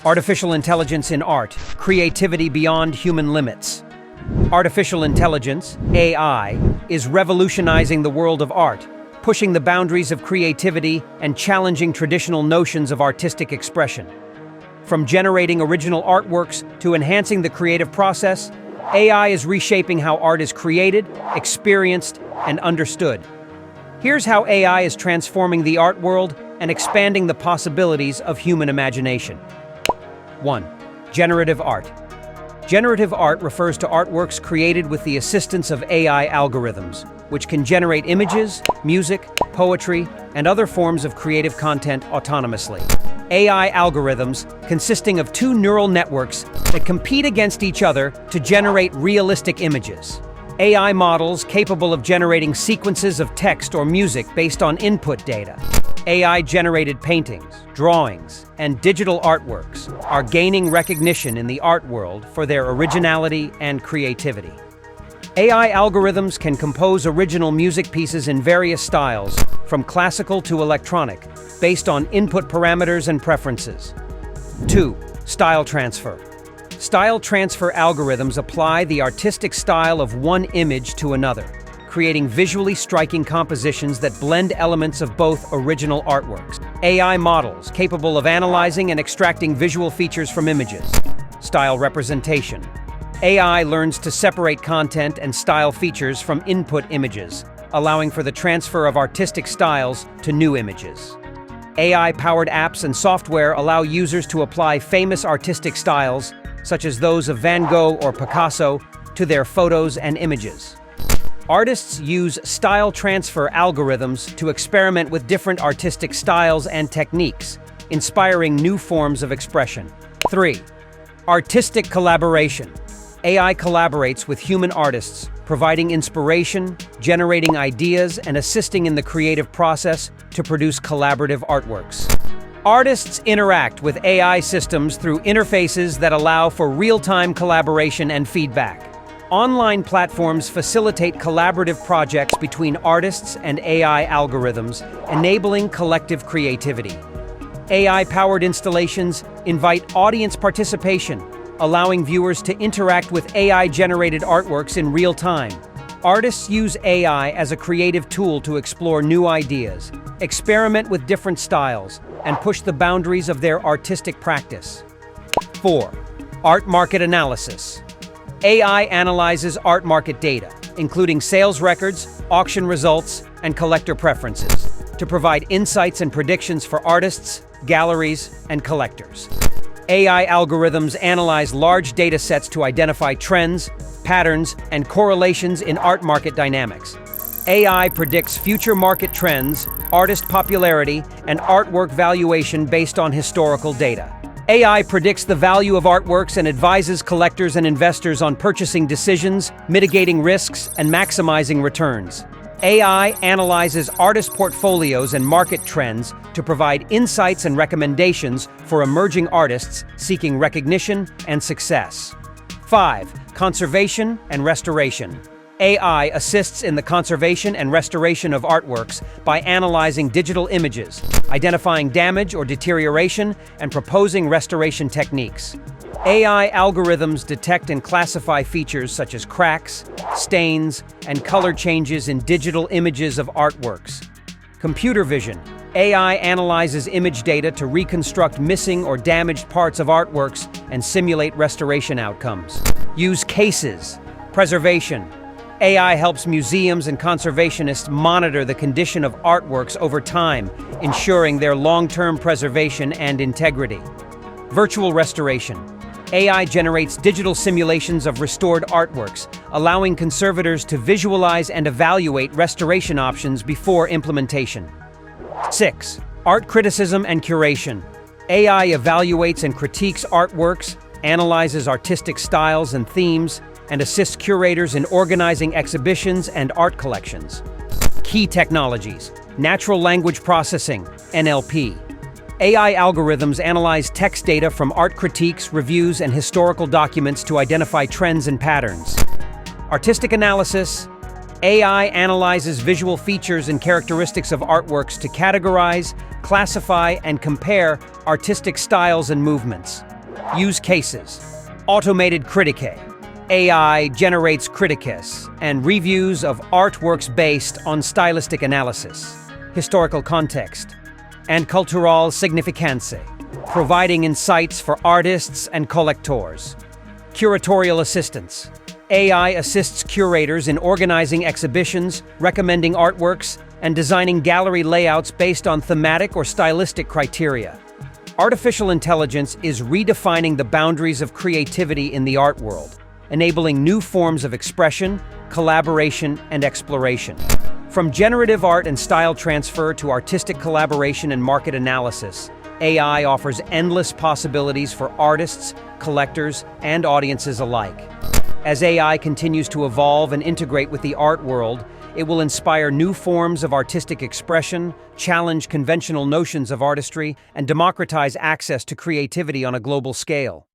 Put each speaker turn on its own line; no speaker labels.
Artificial intelligence in art, creativity beyond human limits. Artificial intelligence, AI, is revolutionizing the world of art, pushing the boundaries of creativity and challenging traditional notions of artistic expression. From generating original artworks to enhancing the creative process, AI is reshaping how art is created, experienced, and understood. Here's how AI is transforming the art world and expanding the possibilities of human imagination. 1. Generative art. Generative art refers to artworks created with the assistance of AI algorithms, which can generate images, music, poetry, and other forms of creative content autonomously. AI algorithms, consisting of two neural networks that compete against each other to generate realistic images. AI models capable of generating sequences of text or music based on input data. AI-generated paintings, drawings, and digital artworks are gaining recognition in the art world for their originality and creativity. AI algorithms can compose original music pieces in various styles, from classical to electronic, based on input parameters and preferences. 2. Style transfer. Style transfer algorithms apply the artistic style of one image to another, creating visually striking compositions that blend elements of both original artworks. AI models capable of analyzing and extracting visual features from images. Style representation. AI learns to separate content and style features from input images, allowing for the transfer of artistic styles to new images. AI-powered apps and software allow users to apply famous artistic styles, such as those of Van Gogh or Picasso, to their photos and images. Artists use style transfer algorithms to experiment with different artistic styles and techniques, inspiring new forms of expression. 3. Artistic collaboration. AI collaborates with human artists, providing inspiration, generating ideas, and assisting in the creative process to produce collaborative artworks. Artists interact with AI systems through interfaces that allow for real-time collaboration and feedback. Online platforms facilitate collaborative projects between artists and AI algorithms, enabling collective creativity. AI-powered installations invite audience participation, allowing viewers to interact with AI-generated artworks in real time. Artists use AI as a creative tool to explore new ideas, experiment with different styles, and push the boundaries of their artistic practice. 4. Art market analysis. AI analyzes art market data, including sales records, auction results, and collector preferences, to provide insights and predictions for artists, galleries, and collectors. AI algorithms analyze large data sets to identify trends, patterns, and correlations in art market dynamics. AI predicts future market trends, artist popularity, and artwork valuation based on historical data. AI predicts the value of artworks and advises collectors and investors on purchasing decisions, mitigating risks, and maximizing returns. AI analyzes artist portfolios and market trends to provide insights and recommendations for emerging artists seeking recognition and success. 5. Conservation and restoration. AI assists in the conservation and restoration of artworks by analyzing digital images, identifying damage or deterioration, and proposing restoration techniques. AI algorithms detect and classify features such as cracks, stains, and color changes in digital images of artworks. Computer vision. AI analyzes image data to reconstruct missing or damaged parts of artworks and simulate restoration outcomes. Use cases. Preservation. AI helps museums and conservationists monitor the condition of artworks over time, ensuring their long-term preservation and integrity. Virtual restoration. AI generates digital simulations of restored artworks, allowing conservators to visualize and evaluate restoration options before implementation. 6. Art criticism and curation. AI evaluates and critiques artworks, analyzes artistic styles and themes, and assists curators in organizing exhibitions and art collections. Key technologies: natural language processing, NLP. AI algorithms analyze text data from art critiques, reviews, and historical documents to identify trends and patterns. Artistic analysis. AI analyzes visual features and characteristics of artworks to categorize, classify, and compare artistic styles and movements. Use cases: automated critique. AI generates critiques and reviews of artworks based on stylistic analysis, historical context, and cultural significance, providing insights for artists and collectors. Curatorial assistance. AI assists curators in organizing exhibitions, recommending artworks, and designing gallery layouts based on thematic or stylistic criteria. Artificial intelligence is redefining the boundaries of creativity in the art world, enabling new forms of expression, collaboration, and exploration. From generative art and style transfer to artistic collaboration and market analysis, AI offers endless possibilities for artists, collectors, and audiences alike. As AI continues to evolve and integrate with the art world, it will inspire new forms of artistic expression, challenge conventional notions of artistry, and democratize access to creativity on a global scale.